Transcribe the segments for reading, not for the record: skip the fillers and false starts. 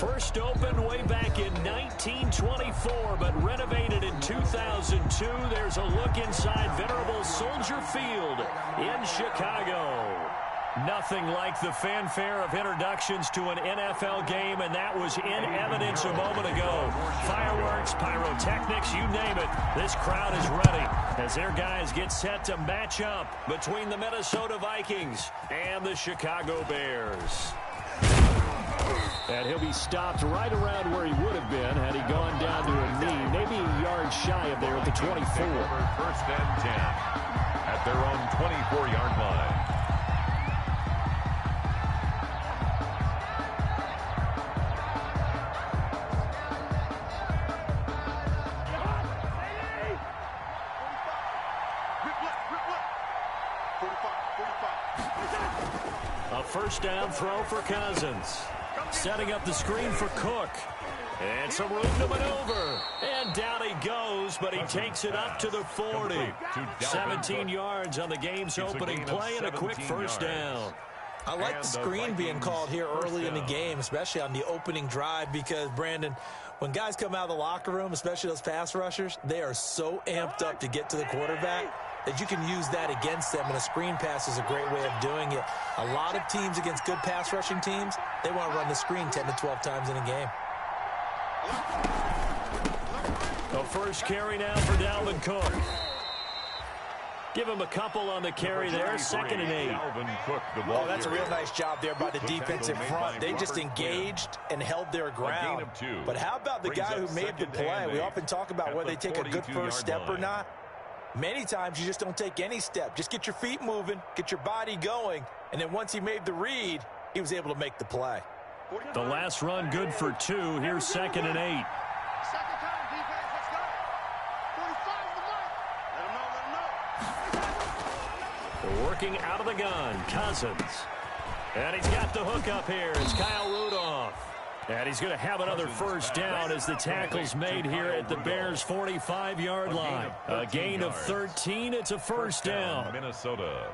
First opened way back in 1924, but renovated in 2002. There's a look inside venerable Soldier Field in Chicago. Nothing like the fanfare of introductions to an NFL game, and that was in evidence a moment ago. Fireworks, pyrotechnics, you name it. This crowd is ready as their guys get set to match up between the Minnesota Vikings and the Chicago Bears. And he'll be stopped right around where he would have been had he gone down to a knee, maybe a yard shy of there at the 24. First and 10 at their own 24-yard line. A first down throw for Cousins. Setting up the screen for Cook. And some room to maneuver. And down he goes, but he takes it up to the 40. 17 yards on the game's opening play and a quick first down. I like the screen being called here early in the game, especially on the opening drive, because, Brandon, when guys come out of the locker room, especially those pass rushers, they are so amped up to get to the quarterback that you can use that against them, and a screen pass is a great way of doing it. A lot of teams against good pass rushing teams, they want to run the screen 10 to 12 times in a game. The first carry now for Dalvin Cook. Give him a couple on the carry there, 2nd and 8. Oh, that's a real nice job there by the defensive front. They just engaged and held their ground. But how about the guy who made the play? We often talk about whether they take a good first step or not. Many times you just don't take any step. Just get your feet moving, get your body going, and then once he made the read, he was able to make the play. The last run good for 2. Here's 2nd and 8. Working out of the gun, Cousins. And he's got the hook up here. It's Kyle Rudolph. And he's going to have another first down as the tackle's made here at the Bears' 45-yard line. A gain of 13. It's a first down. Minnesota.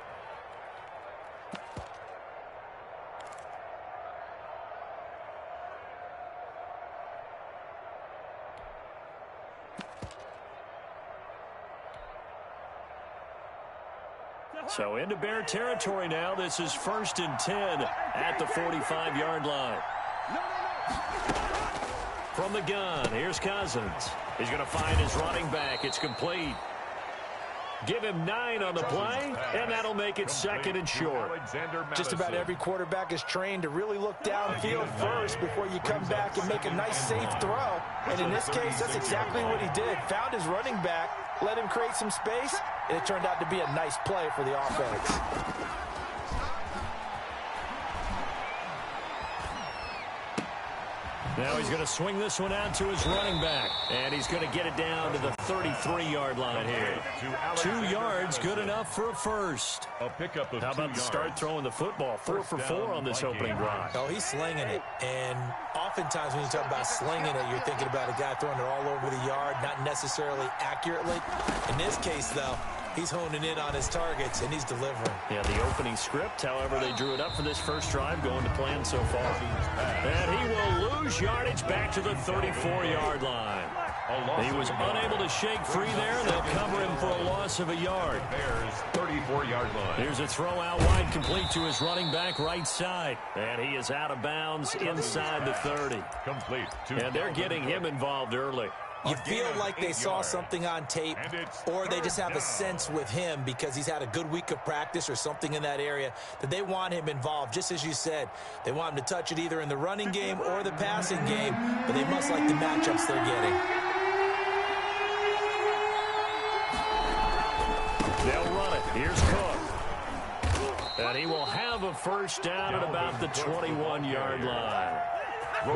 So into Bear territory now. This is 1st and 10 at the 45-yard line. From the gun, here's Cousins. He's going to find his running back. It's complete. Give him 9 on the play, and that'll make it 2nd and short. Just about every quarterback is trained to really look downfield first before you come back and make a nice, safe throw. And in this case, that's exactly what he did. Found his running back, let him create some space, and it turned out to be a nice play for the offense. Now he's going to swing this one out to his running back. And he's going to get it down to the 33-yard line here. 2 yards, good enough for a first. A pickup of How about the start throwing the football? 4 for 4 on this opening drive. Oh, he's slinging it. And oftentimes when you talk about slinging it, you're thinking about a guy throwing it all over the yard, not necessarily accurately. In this case, though, he's honing in on his targets, and he's delivering. Yeah, the opening script, however, they drew it up for this first drive, going to plan so far. And he will lose yardage back to the 34-yard line. He was unable to shake free there. They'll cover him for a loss of a yard. Bears 34-yard line. Here's a throw out wide, complete to his running back right side. And he is out of bounds inside the 30. Complete. And they're getting him involved early. You feel like they saw something on tape, or they just have a sense with him because he's had a good week of practice or something in that area that they want him involved. Just as you said, they want him to touch it either in the running game or the passing game, but they must like the matchups they're getting. They'll run it. Here's Cook. And he will have a first down at about the 21-yard line.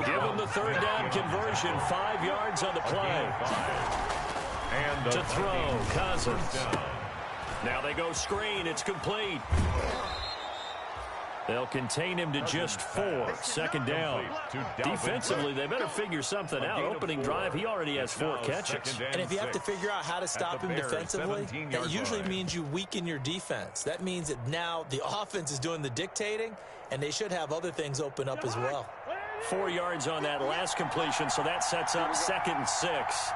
Give him the third down conversion. 5 yards on the play. And to throw, Cousins. Now they go screen. It's complete. They'll contain him to just 4. 2nd down. Defensively, they better figure something out. Opening drive, he already has 4 catches. And if you have to figure out how to stop him defensively, that usually means you weaken your defense. That means that now the offense is doing the dictating, and they should have other things open up as well. 4 yards on that last completion, so that sets up 2nd and 6.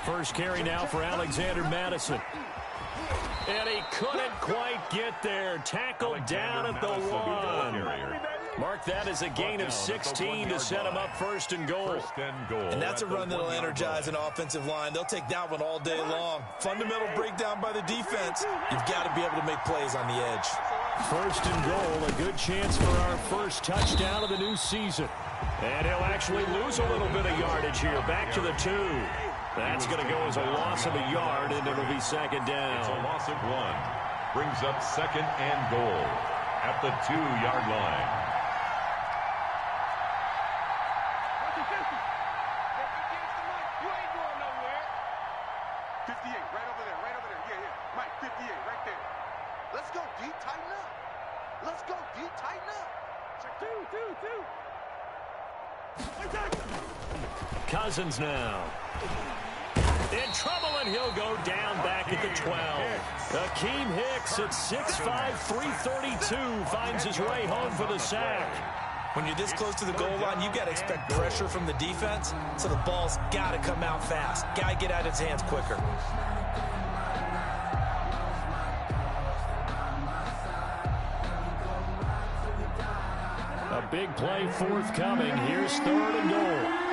First carry now for Alexander Madison. And he couldn't quite get there. Tackled down at the 1. Mark that as a gain of 16 to set him up 1st and goal. And that's a run that'll energize an offensive line. They'll take that one all day long. Fundamental breakdown by the defense. You've got to be able to make plays on the edge. 1st and goal, a good chance for our first touchdown of the new season. And he'll actually lose a little bit of yardage here. Back to the 2. That's going to go as a loss of a yard, and it'll be 2nd down. It's a loss of 1. Brings up 2nd and goal at the 2-yard line. Cousins now. In trouble, and he'll go down back at the 12. Akeem Hicks at 6'5", 332 finds his way home for the sack. When you're this close to the goal line, you got to expect pressure from the defense, so the ball's got to come out fast. Got to get out of his hands quicker. A big play forthcoming. Here's 3rd and goal.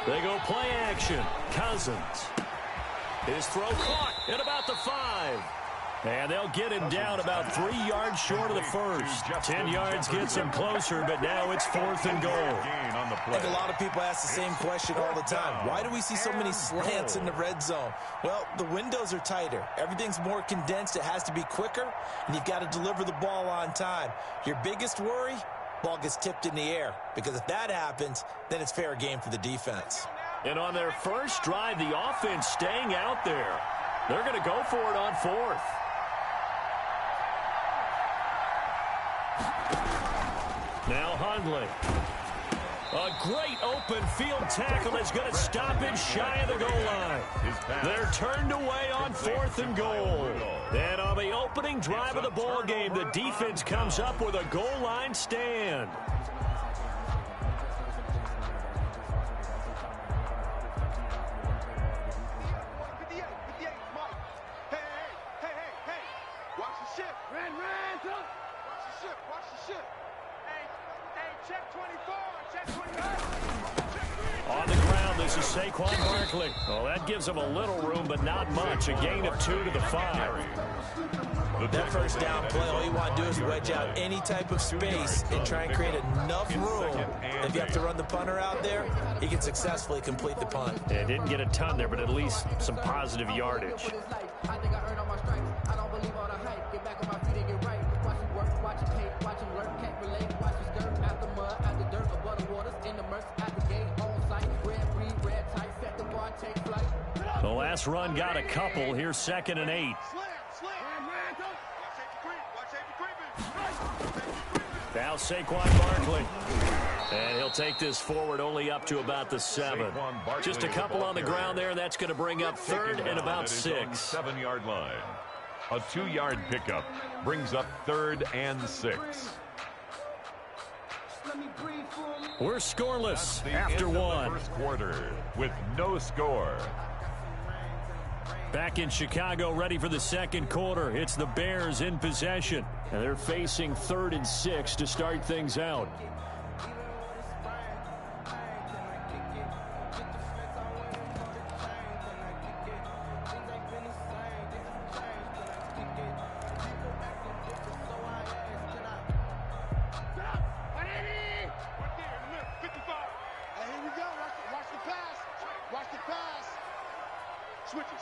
They go play action. Cousins. His throw caught at about the 5. And they'll get him down about 3 yards short of the first. 10 yards gets him closer, but now it's 4th and goal. I think a lot of people ask the same question all the time. Why do we see so many slants in the red zone? Well, the windows are tighter. Everything's more condensed. It has to be quicker, and you've got to deliver the ball on time. Your biggest worry? Ball gets tipped in the air, because if that happens, then it's fair game for the defense. And on their first drive, the offense staying out there. They're going to go for it on 4th. Now Hundley. A great open field tackle is going to stop it shy of the goal line. They're turned away on 4th and goal. And on the opening drive of the ball game, the defense comes up with a goal line stand. On the ground, this is Saquon Barkley. Well, that gives him a little room, but not much. A gain of 2 to the 5. That first down play, all you want to do is wedge out any type of space and try and create enough room. If you have to run the punter out there, he can successfully complete the punt. Yeah, didn't get a ton there, but at least some positive yardage. The last run got a couple. Here's 2nd and 8. Now Saquon Barkley. And he'll take this forward only up to about the 7. Just a couple on the ground there. That's going to bring up 3rd and about 6. 7-yard line. A 2-yard pickup brings up 3rd and 6. We're scoreless after 1. First quarter with no score. Back in Chicago, ready for the 2nd quarter. It's the Bears in possession. And they're facing 3rd and 6 to start things out.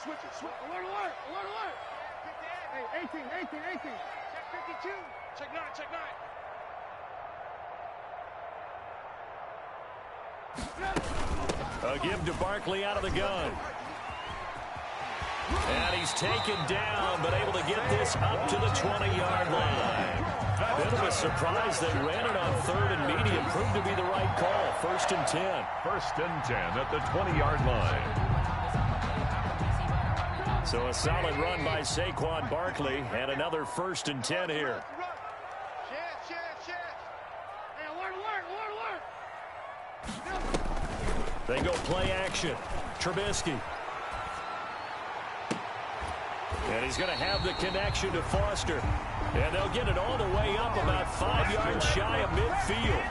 Switch it. Alert. Hey, 18. Check 52. Check 9. A give to Barkley out of the gun. And he's taken down, but able to get this up to the 20-yard line. Bit of a surprise. They ran it on 3rd and medium. Proved to be the right call. 1st and 10. 1st and 10 at the 20-yard line. So a solid run by Saquon Barkley, and another 1st and 10 here. They go play action. Trubisky. And he's going to have the connection to Foster. And they'll get it all the way up about 5 yards shy of midfield.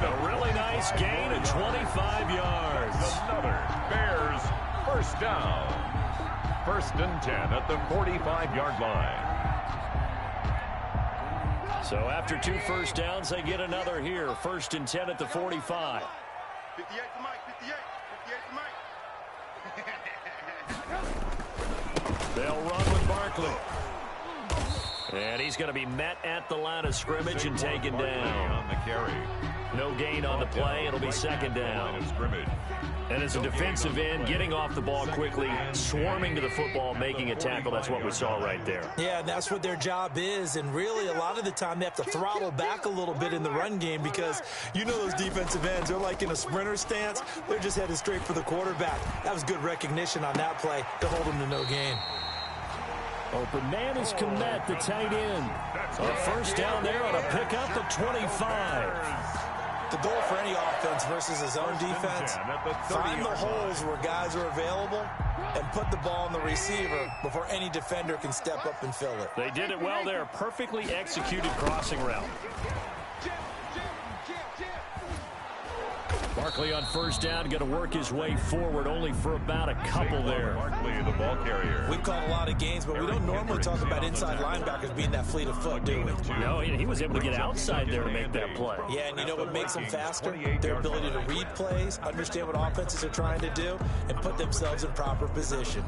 A really nice gain of 25 yards. Another Bears first down. 1st and 10 at the 45-yard line. So after 2 first downs, they get another here. 1st and 10 at the 45. 58 to Mike, 58 to Mike. They'll run with Barkley. And he's going to be met at the line of scrimmage and taken down. On the carry. No gain on the play. It'll be 2nd down. And as a defensive end, getting off the ball quickly, swarming to the football, making a tackle, that's what we saw right there. Yeah, and that's what their job is. And really, a lot of the time, they have to throttle back a little bit in the run game because you know those defensive ends, they're like in a sprinter stance. They're just headed straight for the quarterback. That was good recognition on that play to hold them to no gain. Open man is Komet, the tight end. A 1st down there on a pickup at 25. The goal for any offense versus his own defense, find the holes where guys are available and put the ball on the receiver before any defender can step up and fill it. They did it well there. Perfectly executed crossing route. Barkley on 1st down, going to work his way forward only for about a couple there. Barkley, the ball carrier. We've called a lot of games, but we don't normally talk about inside linebackers being that fleet of foot, do we? No, he was able to get outside there to make that play. Yeah, and you know what makes them faster? Their ability to read plays, understand what offenses are trying to do, and put themselves in proper position.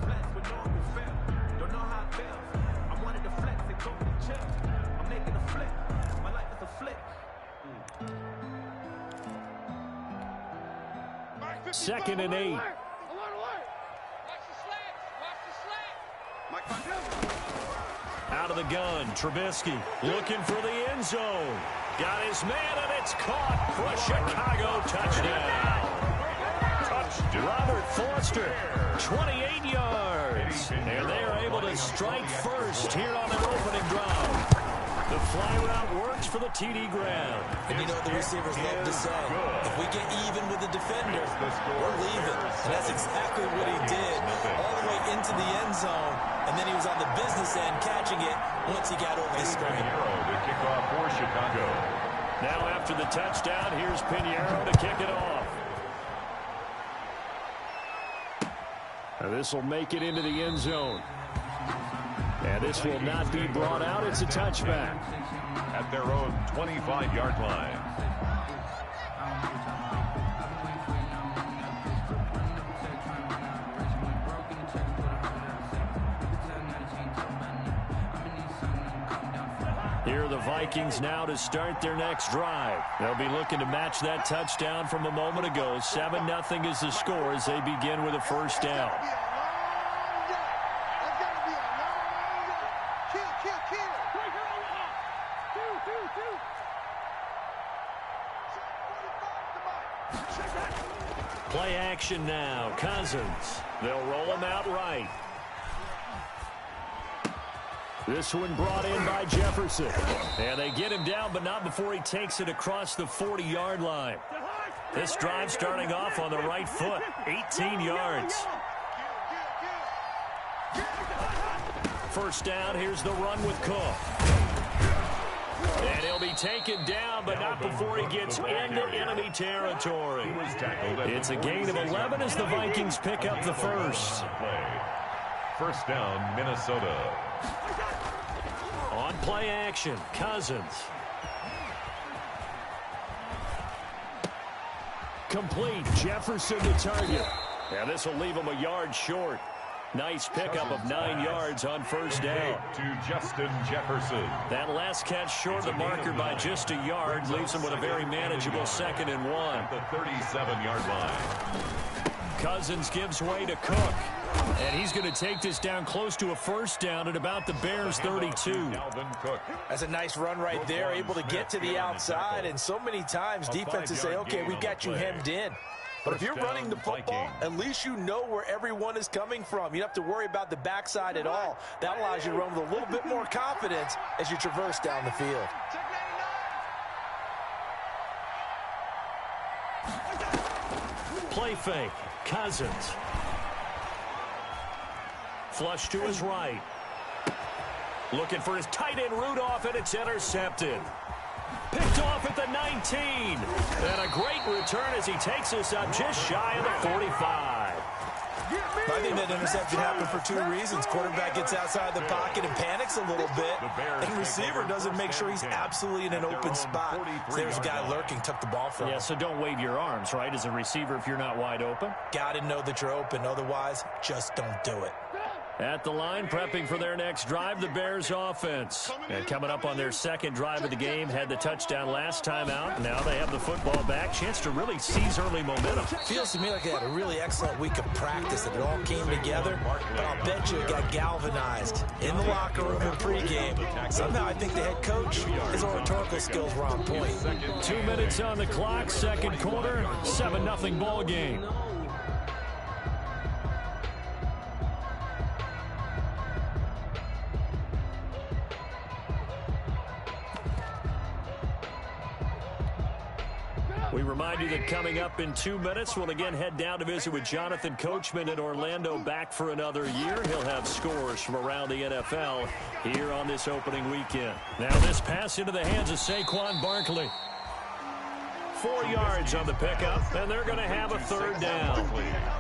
Second and 8. Out of the gun, Trubisky looking for the end zone. Got his man, and it's caught for a Chicago touchdown. Robert Foster, 28 yards. And they are able to strike first here on an opening drive. The fly route works for the TD ground. And you know what the receivers love to say? If we get even with the defender, we're leaving. And that's exactly what he did. All the way into the end zone. And then he was on the business end catching it once he got over the screen. To kick off for Chicago. Now after the touchdown, here's Pinheiro to kick it off. Now this will make it into the end zone. And this will not be brought out. It's a touchback. At their own 25-yard line. Here are the Vikings now to start their next drive. They'll be looking to match that touchdown from a moment ago. 7-0 is the score as they begin with a 1st down. Play action now. Cousins. They'll roll him out right. This one brought in by Jefferson. And they get him down, but not before he takes it across the 40-yard line. This drive starting off on the right foot. 18 yards. 1st down. Here's the run with Cook. And he'll be taken down, but not before he gets into enemy territory. It's a gain of 11 as the Vikings pick up the 1st. 1st down, Minnesota. On play action, Cousins. Complete, Jefferson to target. And this will leave him a yard short. Nice pickup of 9 yards on 1st down. To Justin Jefferson. That last catch short of the marker by just a yard leaves him with a very manageable 2nd and 1. At the 37-yard line. Cousins gives way to Cook. And he's going to take this down close to a 1st down at about the Bears' 32. That's a nice run right there, able to get to the outside. And so many times defenses say, okay, we got you hemmed in. But if you're running the football, at least you know where everyone is coming from. You don't have to worry about the backside at all. That allows you to run with a little bit more confidence as you traverse down the field. Play fake. Cousins. Flush to his right. Looking for his tight end Rudolph, and it's intercepted. Picked off at the 19. And a great return as he takes us up just shy of the 45. I think that interception happened for two reasons. Quarterback gets outside the pocket and panics a little bit, and receiver doesn't make sure he's absolutely in an open spot. So there's a guy lurking, took the ball from him. Yeah, so don't wave your arms, right, as a receiver if you're not wide open. Got to know that you're open. Otherwise, just don't do it. At the line, prepping for their next drive, the Bears offense. And coming up on their second drive of the game, had the touchdown last time out. Now they have the football back. Chance to really seize early momentum. Feels to me like they had a really excellent week of practice, and it all came together. But I'll bet you it got galvanized in the locker room in pregame. Somehow I think the head coach, his oratorical skills were on point. 2 minutes on the clock, second quarter, 7-0 ball game. We remind you that coming up in 2 minutes, we'll again head down to visit with Jonathan Coachman in Orlando, back for another year. He'll have scores from around the NFL here on this opening weekend. Now this pass into the hands of Saquon Barkley. 4 yards on the pickup, and they're going to have a third down.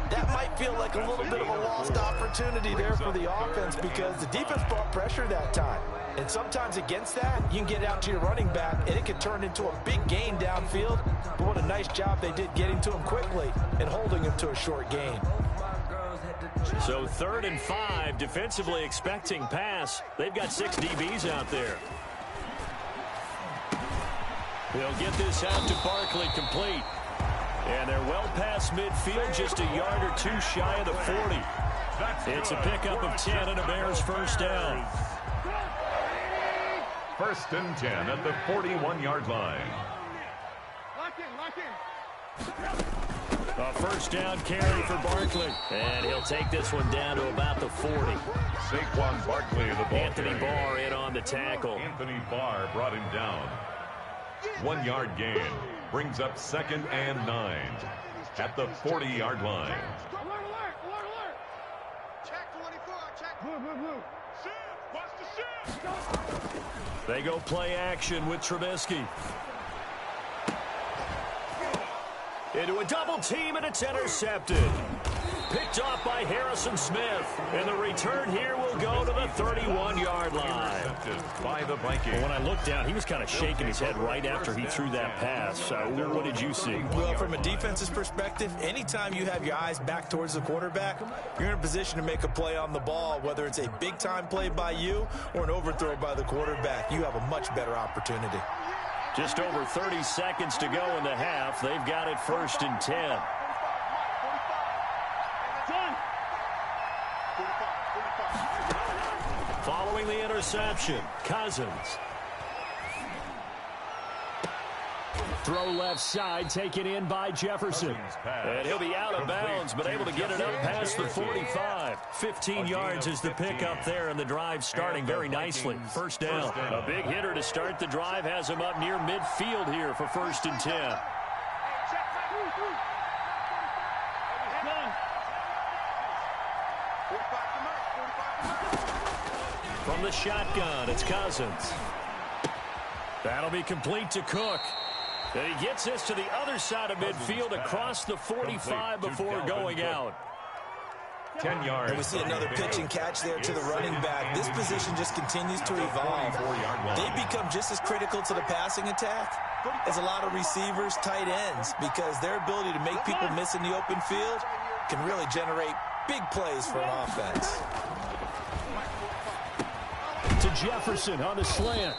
That might feel like a little bit of a lost opportunity there for the offense because the defense brought pressure that time. And sometimes against that, you can get out to your running back, and it can turn into a big gain downfield. But what a nice job they did getting to him quickly and holding him to a short gain. So 3rd and 5, defensively expecting pass. They've got 6 DBs out there. They'll get this out to Barkley, complete. And they're well past midfield, just a yard or two shy of the 40. It's a pickup of 10 and a Bears first down. 1st and 10 at the 41-yard line. A first down carry for Barkley. And he'll take this one down to about the 40. Saquon Barkley, the ball Anthony Barr in on the tackle. Anthony Barr brought him down. 1 yard gain brings up 2nd and 9 at the 40-yard line. Check 24, check. Blue. Shift, watch the shift. They go play action with Trubisky. Into a double team, and it's intercepted. Picked off by Harrison Smith. And the return here will go to the 31-yard line. By the Vikings. When I looked down, he was kind of shaking his head right after he threw that pass. What did you see? Well, from a defense's perspective, anytime you have your eyes back towards the quarterback, you're in a position to make a play on the ball, whether it's a big-time play by you or an overthrow by the quarterback. You have a much better opportunity. Just over 30 seconds to go in the half. They've got it 1st and 10. Following the interception, Cousins. Throw left side, taken in by Jefferson. And he'll be out of bounds, but able to get it up past the 45. 15 yards is the pickup there, and the drive starting very nicely. First down. A big hitter to start the drive has him up near midfield here for 1st and 10. From the shotgun, it's Cousins. That'll be complete to Cook. And he gets this to the other side of midfield across the 45 before going out. 10 yards. And we see another pitch and catch there to the running back. This position just continues to evolve. They become just as critical to the passing attack as a lot of receivers, tight ends, because their ability to make people miss in the open field can really generate big plays for an offense. To Jefferson on the slant.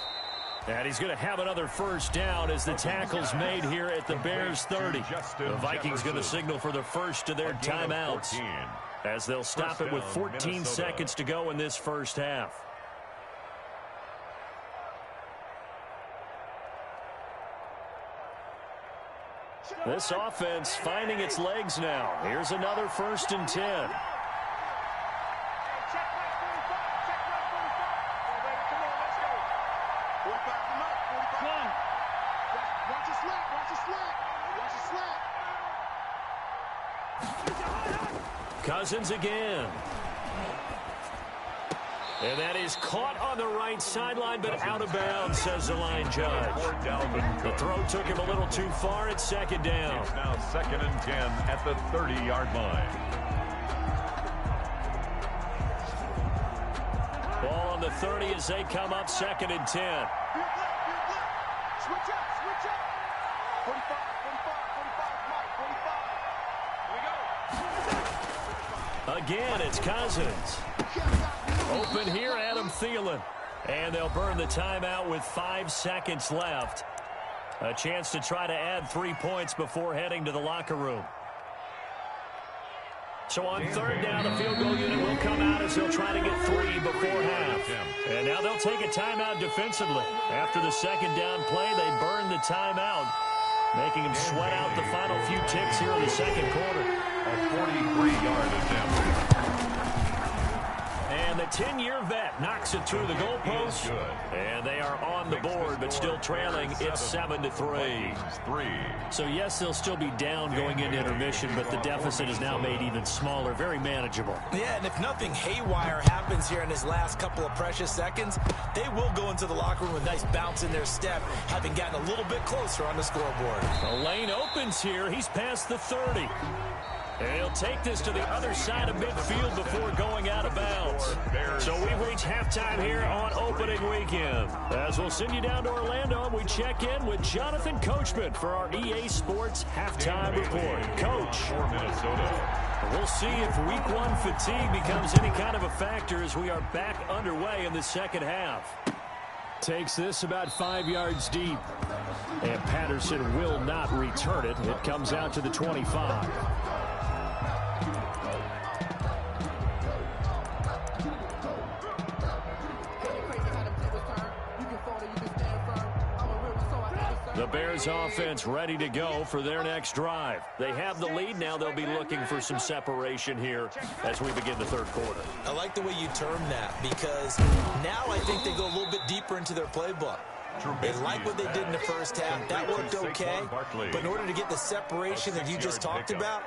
And he's going to have another first down as the tackle's made here at the Bears 30. The Vikings going to signal for the first of their timeouts as they'll stop it with 14 seconds to go in this first half. This offense finding its legs now. Here's another 1st and 10. Cousins again. And that is caught on the right sideline, but out of bounds, says the line judge. The throw took him a little too far. It's 2nd down. It's now 2nd and 10 at the 30-yard line. Ball on the 30 as they come up 2nd and 10. Switch up, switch up. 45, 45, Mike, 45. Here we go. Again, it's Cousins. Open here, Adam Thielen. And they'll burn the timeout with 5 seconds left. A chance to try to add 3 points before heading to the locker room. So on 3rd down, the field goal unit will come out as they'll try to get 3 before half. And now they'll take a timeout defensively. After the 2nd down play, they burn the timeout, making them sweat out the final few ticks here in the 2nd quarter. A 43-yard attempt. And the 10-year vet knocks it through the goalpost. And they are on the board, but still trailing. It's 7-3. So, yes, they'll still be down going into intermission, but the deficit is now made even smaller. Very manageable. Yeah, and if nothing haywire happens here in his last couple of precious seconds, they will go into the locker room with a nice bounce in their step, having gotten a little bit closer on the scoreboard. The lane opens here. He's past the 30. And he'll take this to the other side of midfield before going out of bounds. So we've reached halftime here on opening weekend. As we'll send you down to Orlando, we check in with Jonathan Coachman for our EA Sports Halftime Report. Coach, we'll see if Week 1 fatigue becomes any kind of a factor as we are back underway in the 2nd half. Takes this about 5 yards deep. And Patterson will not return it. It comes out to the 25. The Bears offense ready to go for their next drive. They have the lead. Now they'll be looking for some separation here as we begin the 3rd quarter. I like the way you term that because now I think they go a little bit deeper into their playbook. They like what they did in the 1st half. That worked okay. But in order to get the separation that you just talked about,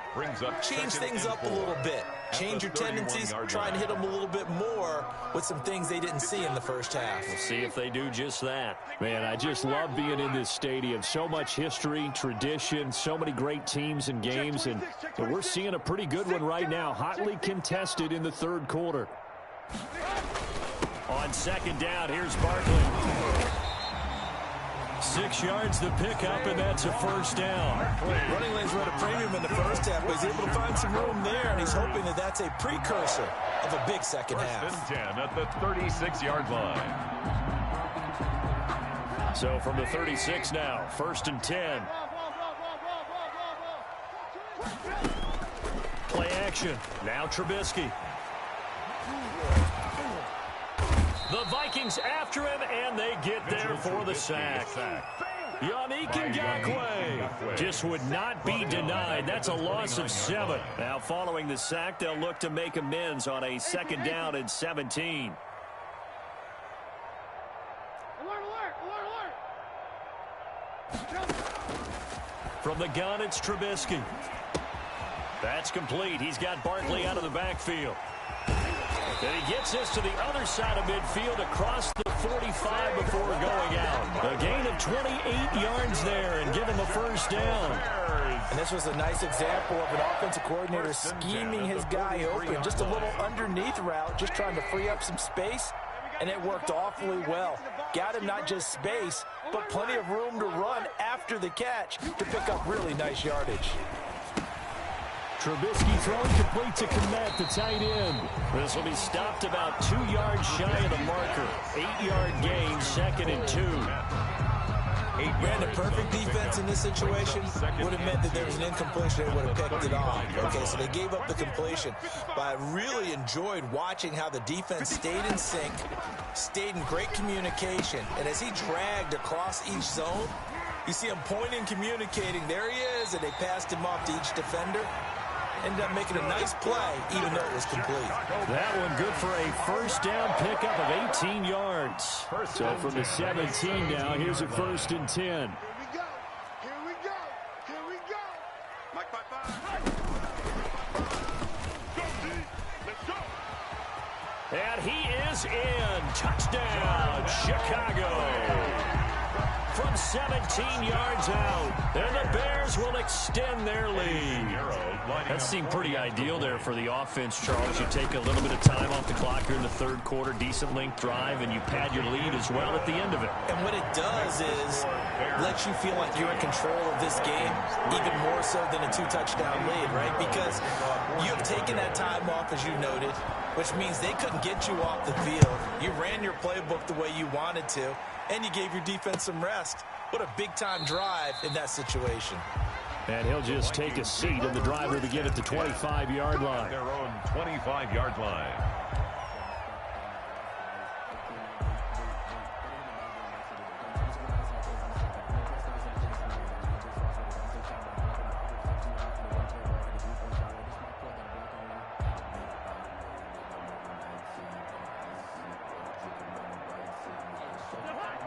change things up a little bit. Change your tendencies. Try and hit them a little bit more with some things they didn't see in the 1st half. We'll see if they do just that. Man, I just love being in this stadium. So much history, tradition, so many great teams and games. And we're seeing a pretty good one right now. Hotly contested in the 3rd quarter. On 2nd down, here's Barkley. 6 yards to pick up, and that's a 1st down. Running lanes were at a premium in the 1st half, but he's able to find some room there, and he's hoping that that's a precursor of a big 2nd half. 1st and 10 at the 36-yard line. So from the 36 now, 1st and 10. Play action. Now Trubisky. The Vikings after him, and they get there for the sack. Yannick Ngakoue just would not be denied. That's a loss of 7. Now following the sack, they'll look to make amends on a 2nd down and 17. From the gun, it's Trubisky. That's complete. He's got Barkley out of the backfield. And he gets this to the other side of midfield across the 45 before going out. A gain of 28 yards there and give him a 1st down. And this was a nice example of an offensive coordinator scheming his guy open. Just a little underneath route, just trying to free up some space. And it worked awfully well. Got him not just space, but plenty of room to run after the catch to pick up really nice yardage. Trubisky throwing complete to Kmet, the tight end. This will be stopped about 2 yards shy of the marker. 8-yard gain, 2nd and 2. Brandon, perfect defense in this situation would have meant that there was an incompletion. They would have picked it off. Okay, so they gave up the completion. But I really enjoyed watching how the defense stayed in sync, stayed in great communication. And as he dragged across each zone, You see him pointing, communicating. There he is, and they passed him off to each defender. Ended up making a nice play, even though it was complete. That one good for a first down pickup of 18 yards. So from the 17 now, here's a 1st and 10. Here we go. Here we go. Here we go. Mike, bye, bye. Go, D. Let's go. And he is in. Touchdown, Chicago. From 17 yards out, and the Bears will extend their lead. That seemed pretty ideal there for the offense, Charles. You take a little bit of time off the clock here in the third quarter, decent length drive, and you pad your lead as well at the end of it. And what it does is lets you feel like you're in control of this game, even more so than a 2-touchdown lead, right? Because you have taken that time off, as you noted, which means they couldn't get you off the field. You ran your playbook the way you wanted to, and you gave your defense some rest. What a big-time drive in that situation. And he'll just take a seat, and the drive will begin at the 25-yard line. Their own 25-yard line.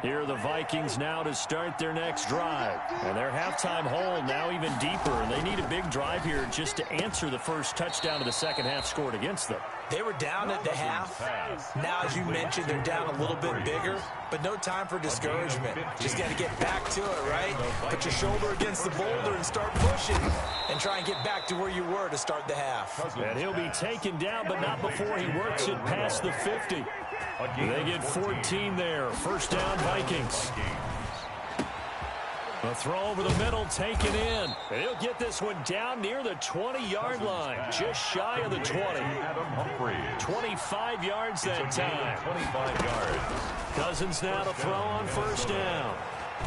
Here are the Vikings now to start their next drive. And their halftime hole now even deeper. And they need a big drive here just to answer the first touchdown of the second half scored against them. They were down at the half. Now, as you mentioned, they're down a little bit bigger. But no time for discouragement. Just got to get back to it, right? Put your shoulder against the boulder and start pushing. And try and get back to where you were to start the half. And he'll be taken down, but not before he works it past the 50. They get 14 there. First down, Vikings. A throw over the middle, taken in. And he'll get this one down near the 20-yard line, just shy of the 20. 25 yards that time. 25 yards. Cousins now to throw on first down.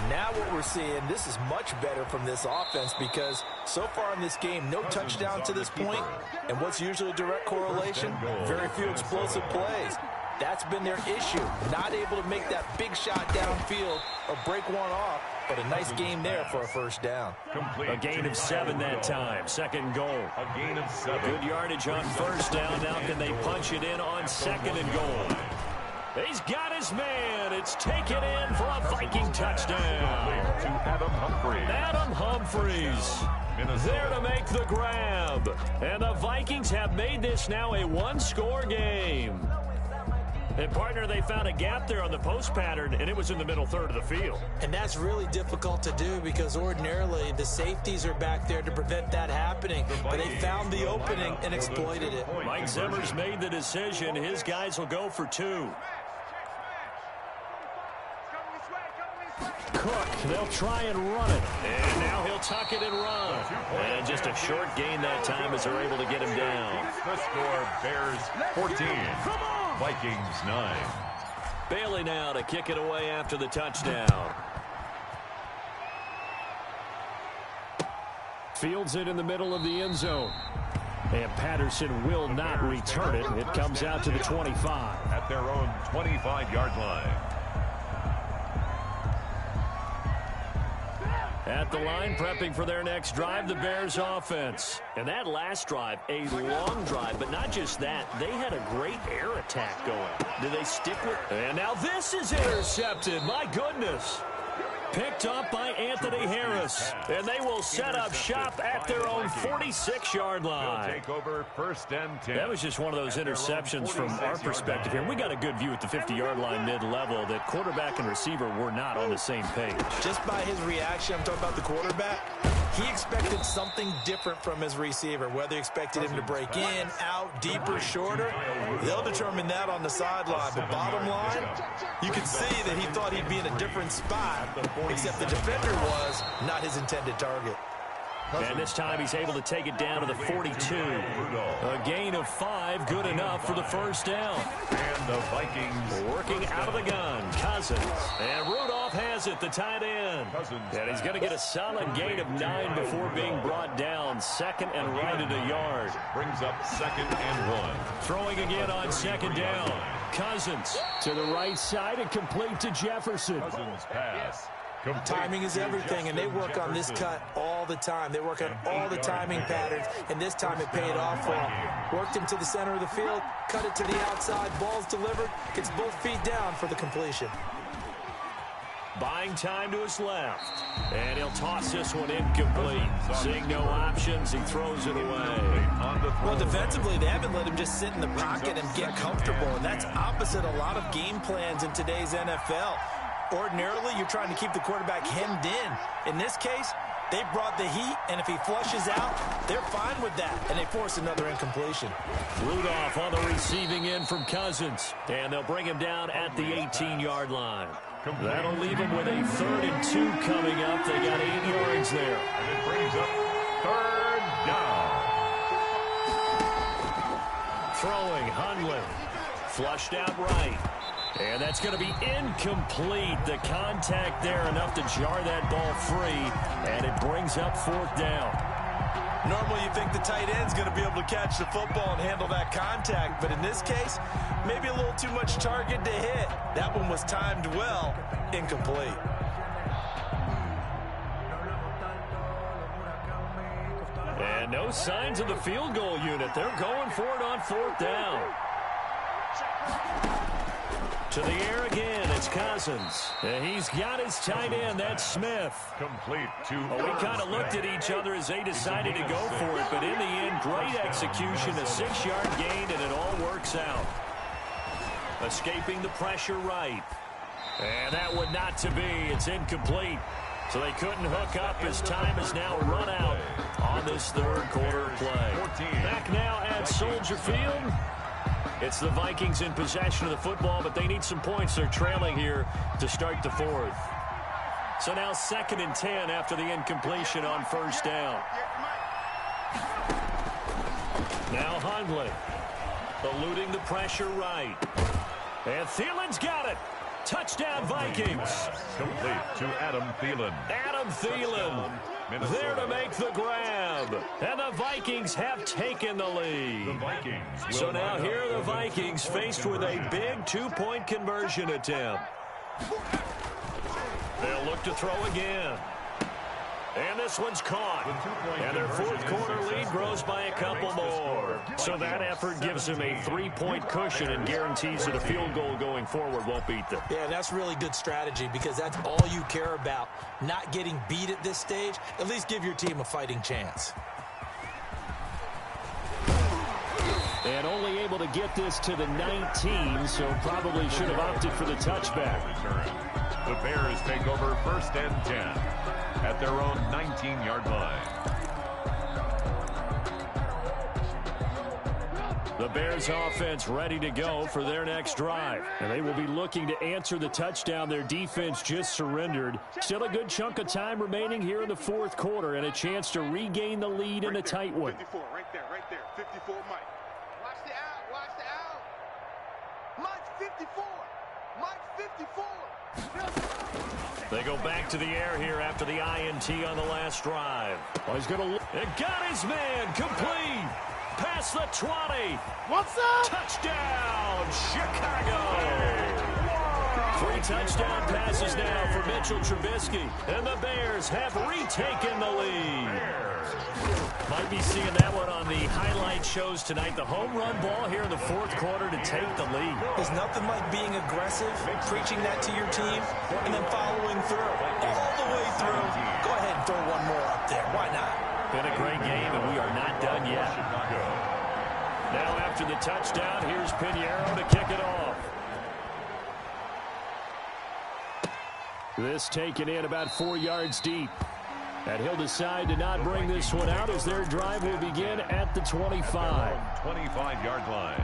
Now what we're seeing, this is much better from this offense because so far in this game, no touchdown to this point. And what's usually a direct correlation? Very few explosive plays. That's been their issue. Not able to make that big shot downfield or break one off, but a nice game there for a first down. A gain of 7 that time. Second goal. A gain of 7. Good yardage on first down. Now can they punch it in on second and goal? He's got his man. It's taken in for a Viking touchdown. To Adam Humphries. Adam Humphries there to make the grab. And the Vikings have made this now a one-score game. And, partner, they found a gap there on the post pattern, and it was in the middle third of the field. And that's really difficult to do because ordinarily the safeties are back there to prevent that happening. But they found the opening and exploited it. Mike Zimmer's made the decision. His guys will go for 2. Cook, they'll try and run it. And now he'll tuck it and run. And just a short gain that time as they're able to get him down. The score, Bears 14. Vikings 9. Bailey now to kick it away after the touchdown. Fields it in the middle of the end zone. And Patterson will not return it. It comes out to the 25. At their own 25-yard line. At the line, prepping for their next drive, the Bears offense. And that last drive, a long drive, but not just that. They had a great air attack going. Did they stick with it? And now this is intercepted. My goodness. Picked up by Anthony Harris. And they will set up shop at their own 46-yard line. Take over first and 10. That was just one of those interceptions from our perspective here. We got a good view at the 50-yard line mid-level that quarterback and receiver were not on the same page. Just by his reaction, I'm talking about the quarterback, he expected something different from his receiver, whether he expected him to break in, out, deeper, shorter. They'll determine that on the sideline. But bottom line, you can see that he thought he'd be in a different spot, except the defender was not his intended target. And this time he's able to take it down to the 42. A gain of 5, good enough for the first down. And the Vikings working out of the gun. Cousins. And Rudolph has it, the tight end. And he's going to get a solid gain of 9 before being brought down. Second and right at a yard. Brings up second and 1. Throwing again on second down. Cousins to the right side and complete to Jefferson. Cousins pass. Timing is everything, and they work on this cut all the time. They work on all the timing patterns, and this time it paid off for him. Worked him to the center of the field, cut it to the outside, ball's delivered, gets both feet down for the completion. Buying time to his left, and he'll toss this one incomplete. Seeing no options, he throws it away. Well, defensively, they haven't let him just sit in the pocket and get comfortable, and that's opposite a lot of game plans in today's NFL. Ordinarily, you're trying to keep the quarterback hemmed in. In this case, they brought the heat, and if he flushes out, they're fine with that, and they force another incompletion. Rudolph on the receiving end from Cousins, and they'll bring him down at the 18-yard line. That'll leave him with a 3rd and 2 coming up. They got 8 yards there. And it brings up 3rd down. Throwing, Hundley. Flushed out right. And that's going to be incomplete. The contact there enough to jar that ball free. And it brings up 4th down. Normally you think the tight end's going to be able to catch the football and handle that contact, but in this case, maybe a little too much target to hit. That one was timed well, incomplete. And no signs of the field goal unit. They're going for it on 4th down. To the air again, it's Cousins. And he's got his tight end, that's Smith. Complete to We kind of looked at each other as they decided to go for it, but in the end, great execution, a 6-yard gain, and it all works out. Escaping the pressure right. And that would not to be. It's incomplete. So they couldn't hook up as time is now run out on this 3rd quarter play. Back now at Soldier Field. It's the Vikings in possession of the football, but they need some points. They're trailing here to start the 4th. So now 2nd and 10 after the incompletion on 1st down. Now Hundley eluding the pressure right. And Thielen's got it. Touchdown Vikings. complete to Adam Thielen. Adam Thielen there to make the grab. And the Vikings have taken the lead. The Vikings. So now here are the Vikings faced with a big 2-point conversion attempt. They'll look to throw again. And this one's caught. And their 4th quarter lead grows by a couple more. So that effort gives them a 3-point cushion and guarantees that a field goal going forward won't beat them. Yeah, that's really good strategy because that's all you care about. Not getting beat at this stage. At least give your team a fighting chance. And only able to get this to the 19, so probably should have opted for the touchback. The Bears take over 1st and 10 at their own 19-yard line. The Bears offense ready to go for their next drive. And they will be looking to answer the touchdown their defense just surrendered. Still a good chunk of time remaining here in the 4th quarter and a chance to regain the lead in a tight one. 54, right there, 54, Mike. Watch the out, watch the out. Mike's 54, Mike's 54. They go back to the air here after the INT on the last drive. Oh, he's going to look. It got his man complete. Past the 20. What's up? Touchdown, Chicago. 3 touchdown passes now for Mitchell Trubisky. And the Bears have retaken the lead. Might be seeing that one on the highlight shows tonight. The home run ball here in the 4th quarter to take the lead. There's nothing like being aggressive, preaching that to your team, and then following through. All the way through. Go ahead and throw one more up there. Why not? Been a great game, and we are not done yet. Now after the touchdown, here's Pinheiro to kick it off. This taken in about 4 yards deep. And he'll decide to not bring this one out as their drive will begin at the 25. 25-yard line.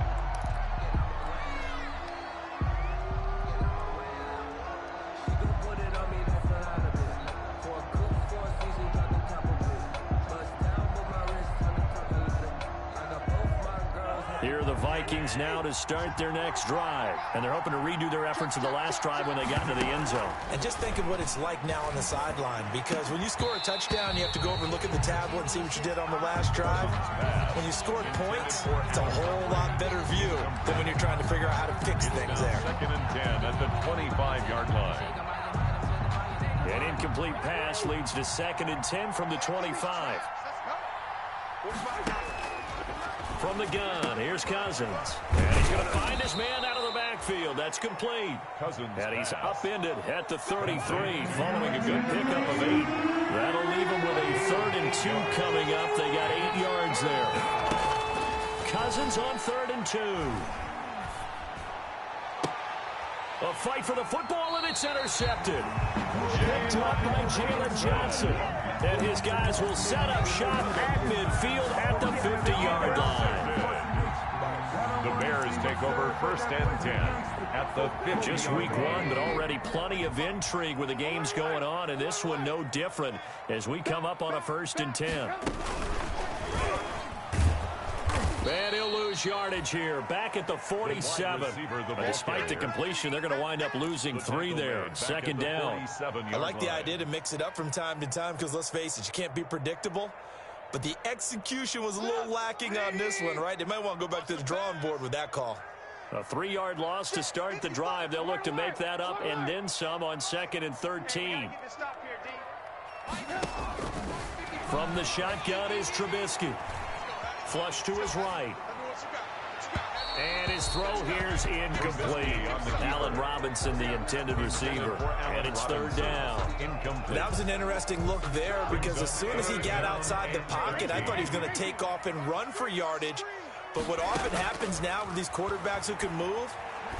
Here are the Vikings now to start their next drive. And they're hoping to redo their efforts of the last drive when they got into the end zone. And just think of what it's like now on the sideline, because when you score a touchdown, you have to go over and look at the tablet and see what you did on the last drive. When you scored points, it's a whole lot better view than when you're trying to figure out how to fix things there. 2nd and 10 at the 25-yard line. And in incomplete pass leads to 2nd and 10 from the 25. From the gun, here's Cousins. And he's going to find his man out of the backfield. That's complete. Cousins and he's pass. upended at the 33, following a good pickup of 8. That'll leave him with a 3rd and 2 coming up. They got 8 yards there. Cousins on 3rd and 2. A fight for the football, and it's intercepted. Picked up by Jalen Johnson. And his guys will set up shop at midfield at the 50-yard line. The Bears take over 1st and 10 at the 50. Just week 1, but already plenty of intrigue with the games going on, and this one no different as we come up on a 1st and 10. And he'll lose yardage here, back at the 47. But despite the completion, they're going to wind up losing 3 there. 2nd down. I like the idea to mix it up from time to time because, let's face it, you can't be predictable. But the execution was a little lacking on this one, right? They might want to go back to the drawing board with that call. A 3-yard loss to start the drive. They'll look to make that up and then some on 2nd and 13. From the shotgun is Trubisky. Flush to his right. And his throw here's incomplete. Allen Robinson, the intended receiver. And it's 3rd down. That was an interesting look there because as soon as he got outside the pocket, I thought he was going to take off and run for yardage. But what often happens now with these quarterbacks who can move,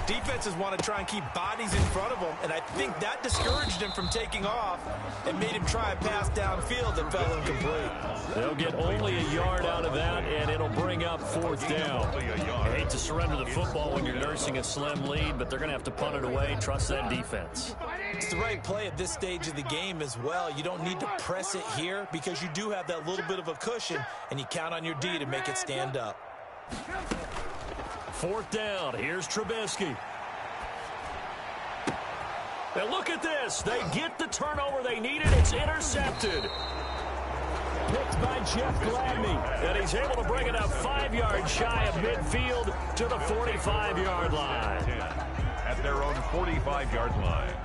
defenses want to try and keep bodies in front of them, and I think that discouraged him from taking off and made him try a pass downfield that fell incomplete. They'll get only a yard out of that, and it'll bring up 4th down. I hate to surrender the football when you're nursing a slim lead, but they're going to have to punt it away and trust that defense. It's the right play at this stage of the game as well. You don't need to press it here because you do have that little bit of a cushion, and you count on your D to make it stand up. 4th down. Here's Trubisky. Now look at this. They get the turnover they needed. It's intercepted. Picked by Jeff Gladney. And he's able to bring it up 5 yards shy of midfield to the 45-yard line. At their own 45-yard line.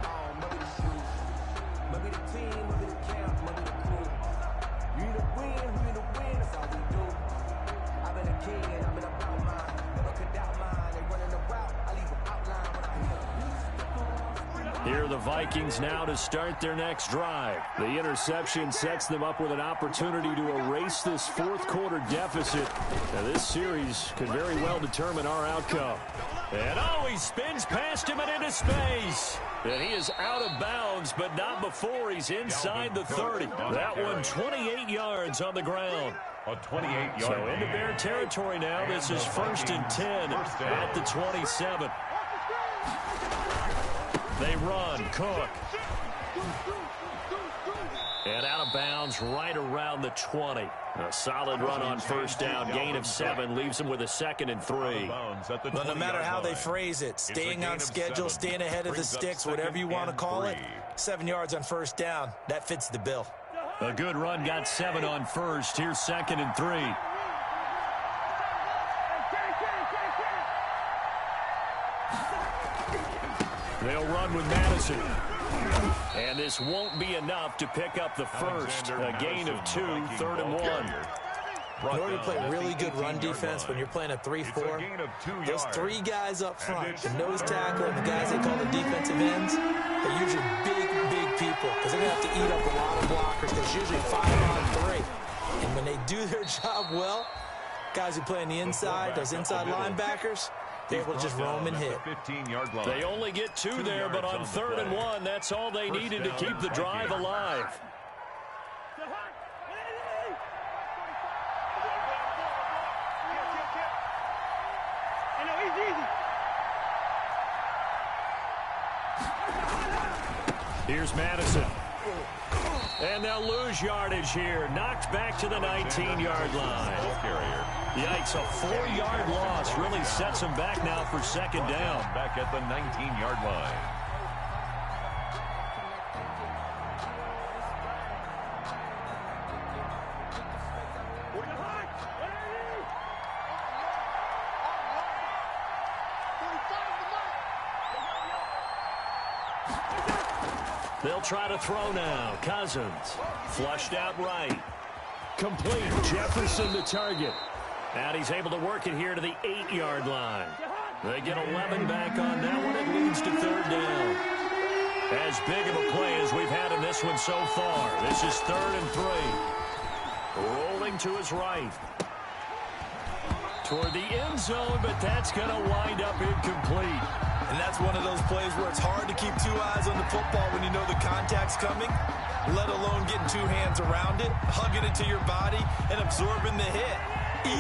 Here are the Vikings now to start their next drive. The interception sets them up with an opportunity to erase this 4th quarter deficit. Now this series could very well determine our outcome. And he spins past him and into space. And he is out of bounds, but not before he's inside the 30. That one 28 yards on the ground. A 28-yard. So into Bear territory now. This is 1st and 10 at the 27. They run. Cook. And out of bounds right around the 20. A solid run on 1st down. Gain of 7 leaves them with a 2nd and 3. Well, no matter how they phrase it, staying on schedule, staying ahead of the sticks, whatever you want to call it, 7 yards on 1st down, that fits the bill. A good run, got 7 on 1st. Here's 2nd and 3. They'll run with Madison. And this won't be enough to pick up the 1st. A gain of 2, 3rd and 1. In order to play really good run defense when you're playing a 3-4, those 3 guys up front, the nose tackle and the guys they call the defensive ends, they're usually big people because they're going to have to eat up a lot of blockers because usually 5 on 3. And when they do their job well, guys who play on the inside, those inside linebackers, they're able to just roam and hit. They only get 2 there, but on 3rd and 1, that's all they needed to keep the drive alive. Here's Madison. And they'll lose yardage here. Knocked back to the 19-yard line. Yikes, a 4-yard loss really sets them back now for 2nd down. Back at the 19-yard line. They'll try to throw now. Cousins flushed out right. Complete. Jefferson the target. And he's able to work it here to the 8-yard line. They get 11 back on that one. It leads to 3rd down. As big of a play as we've had in this one so far. This is 3rd and 3. Rolling to his right. Toward the end zone, but that's going to wind up incomplete. And that's one of those plays where it's hard to keep 2 eyes on the football when you know the contact's coming, let alone getting 2 hands around it, hugging it to your body, and absorbing the hit.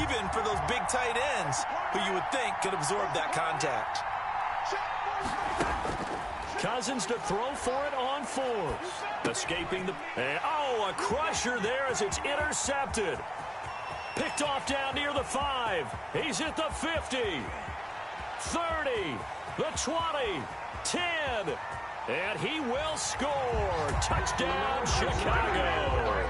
Even for those big tight ends who you would think could absorb that contact. Cousins to throw for it on 4th. Escaping the... a crusher there as it's intercepted. Picked off down near the 5. He's at the 50. 30. The 20. 10. And he will score. Touchdown, Chicago.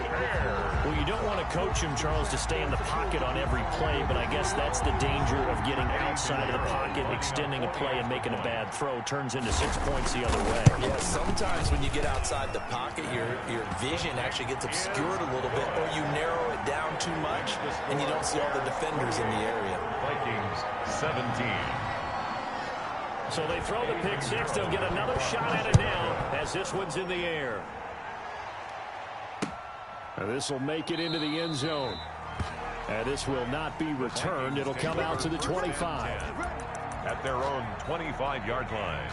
Well, you don't want to coach him, Charles, to stay in the pocket on every play, but I guess that's the danger of getting outside of the pocket, extending a play, and making a bad throw. Turns into 6 points the other way. Yeah, sometimes when you get outside the pocket, your vision actually gets obscured a little bit, or you narrow it down too much, and you don't see all the defenders in the area. Vikings 17. So they throw the pick 6. They'll get another shot at it now as this one's in the air. And this will make it into the end zone. And this will not be returned. It'll come out to the 25. At their own 25-yard line.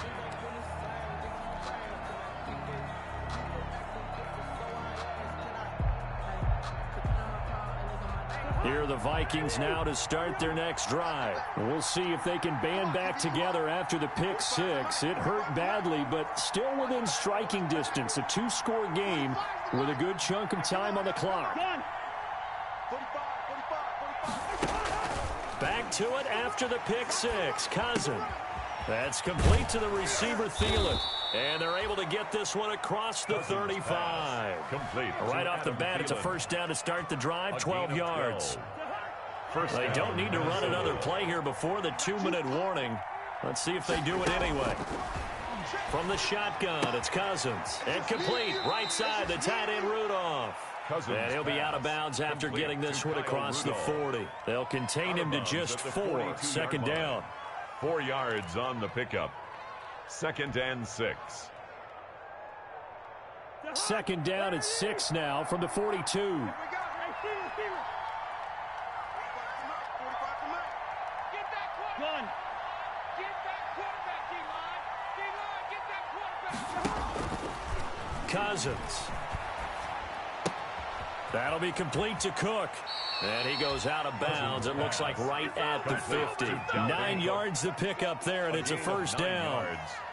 Here are the Vikings now to start their next drive. We'll see if they can band back together after the pick 6. It hurt badly, but still within striking distance. A 2-score game with a good chunk of time on the clock. Back to it after the pick 6. Cousins. That's complete to the receiver, Thielen. And they're able to get this one across the 35. Complete. Right off the bat, it's a first down to start the drive, 12 yards. They don't need to run another play here before the 2-minute warning. Let's see if they do it anyway. From the shotgun, it's Cousins. And complete, right side, the tight end Rudolph. And he'll be out of bounds after getting this one across the 40. They'll contain him to just 4. Second down. 4 yards on the pickup. 2nd and 6. Second down at 6 now from the 42. Cousins. That'll be complete to Cook. And he goes out of bounds. It looks like right at the 50. 9 yards to pick up there, and it's a first down.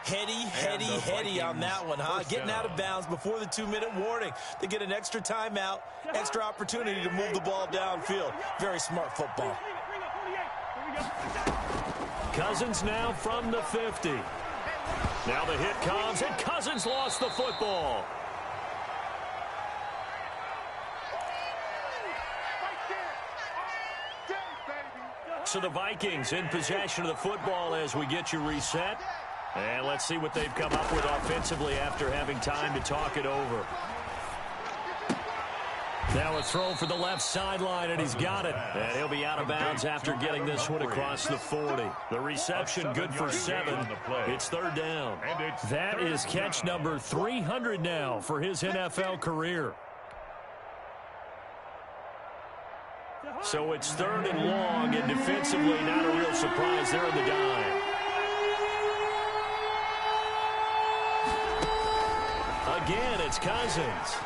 Heady on that one, huh? Getting out of bounds before the 2-minute warning. They get an extra timeout, extra opportunity to move the ball downfield. Very smart football. Cousins now from the 50. Now the hit comes, and Cousins lost the football. So the Vikings in possession of the football as we get you reset. And let's see what they've come up with offensively after having time to talk it over. Now a throw for the left sideline, and he's got it. And he'll be out of bounds after getting this one across the 40. The reception good for 7. It's third down. That is catch number 300 now for his NFL career. So it's third and long, and defensively not a real surprise there in the dime. Again, it's Cousins.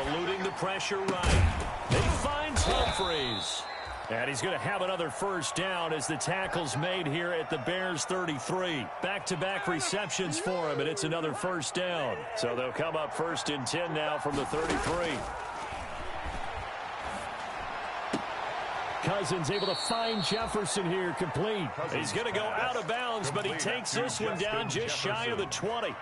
Eluding the pressure right. He finds Humphreys. And he's going to have another first down as the tackle's made here at the Bears 33. Back-to-back receptions for him, and it's another first down. So they'll come up 1st and 10 now from the 33. Cousins able to find Jefferson here, complete. He's going to go out of bounds, but he takes this one down just shy of the 20.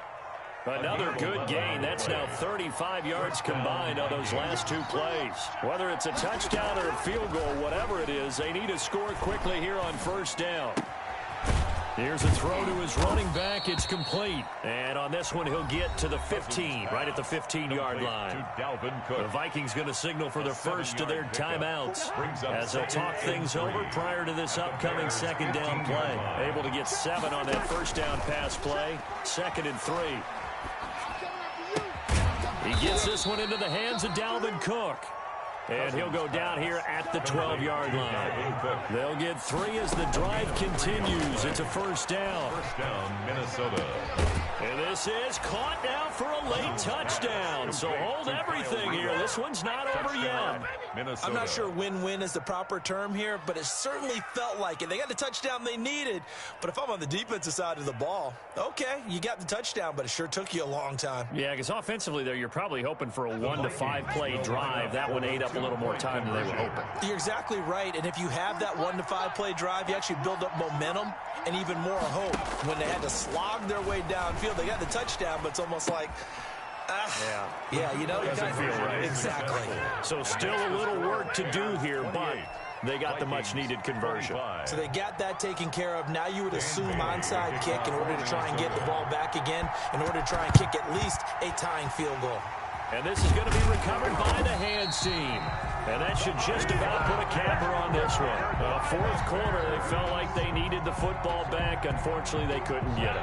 Another good gain. That's now 35 yards combined on those last 2 plays. Whether it's a touchdown or a field goal, whatever it is, they need to score quickly here on first down. Here's a throw to his running back. It's complete. And on this one, he'll get to the 15, right at the 15-yard line. The Vikings going to signal for the first of their timeouts as they'll talk things over prior to this upcoming second down play. Able to get 7 on that first down pass play. 2nd and 3. He gets this one into the hands of Dalvin Cook. And he'll go down here at the 12-yard line. They'll get 3 as the drive continues. It's a first down. First down, Minnesota. And this is caught now for a late touchdown. So hold everything here. This one's not over yet. I'm not sure win-win is the proper term here, but it certainly felt like it. They got the touchdown they needed. But if I'm on the defensive side of the ball, okay, you got the touchdown, but it sure took you a long time. Yeah, because offensively there, you're probably hoping for a 1 to 5 play drive. That one ate up a little more time than they were hoping. You're exactly right. And if you have that 1 to 5 play drive, you actually build up momentum and even more hope. When they had to slog their way downfield, they got the touchdown, but it's almost like, you know, it doesn't feel right. Exactly. So still a little work to do here, but they got the much-needed conversion. So they got that taken care of. Now you would assume onside kick in order to try and get the ball back again, in order to try and kick at least a tying field goal. And this is going to be recovered by the hands team. And that should just about put a capper on this one. Fourth quarter, they felt like they needed the football back. Unfortunately, they couldn't get it.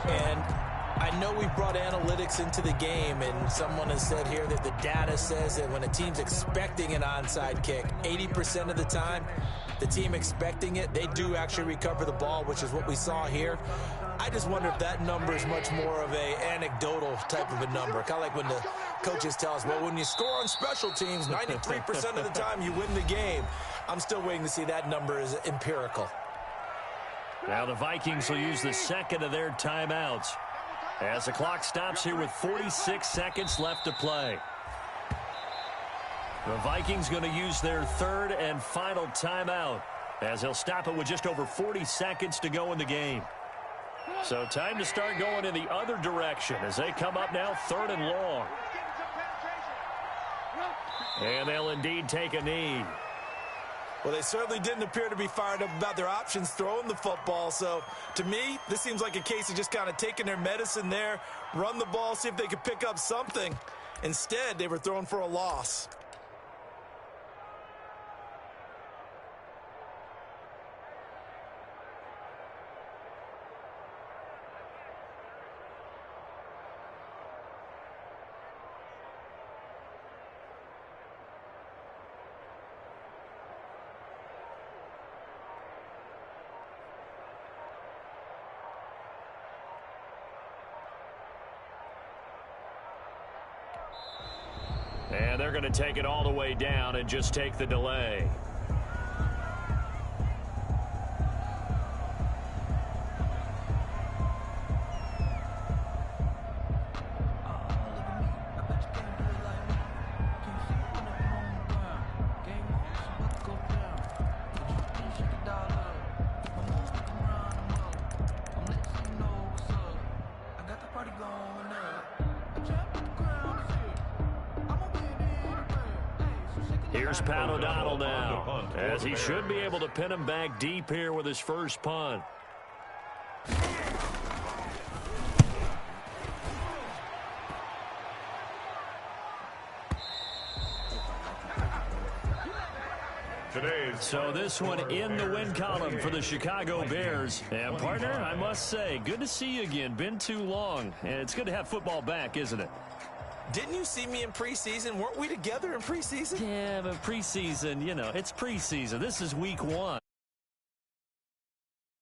And I know we brought analytics into the game, and someone has said here that the data says that when a team's expecting an onside kick, 80% of the time, the team expecting it, they do actually recover the ball, which is what we saw here. I just wonder if that number is much more of a anecdotal type of a number. Kind of like when the coaches tell us, well, when you score on special teams, 93% of the time you win the game. I'm still waiting to see that number is empirical. Now the Vikings will use the second of their timeouts as the clock stops here with 46 seconds left to play. The Vikings going to use their third and final timeout as they'll stop it with just over 40 seconds to go in the game. So time to start going in the other direction as they come up now 3rd and long. And they'll indeed take a knee. Well, they certainly didn't appear to be fired up about their options throwing the football. So, to me, this seems like a case of just kind of taking their medicine there, run the ball, see if they could pick up something. Instead, they were throwing for a loss. And they're going to take it all the way down and just take the delay. Here's Pat O'Donnell now, as he should be able to pin him back deep here with his first punt. So this one in the win column for the Chicago Bears. And partner, I must say, good to see you again. Been too long. And it's good to have football back, isn't it? Didn't you see me in preseason? Weren't we together in preseason? Yeah, but preseason, you know, it's preseason. This is week 1.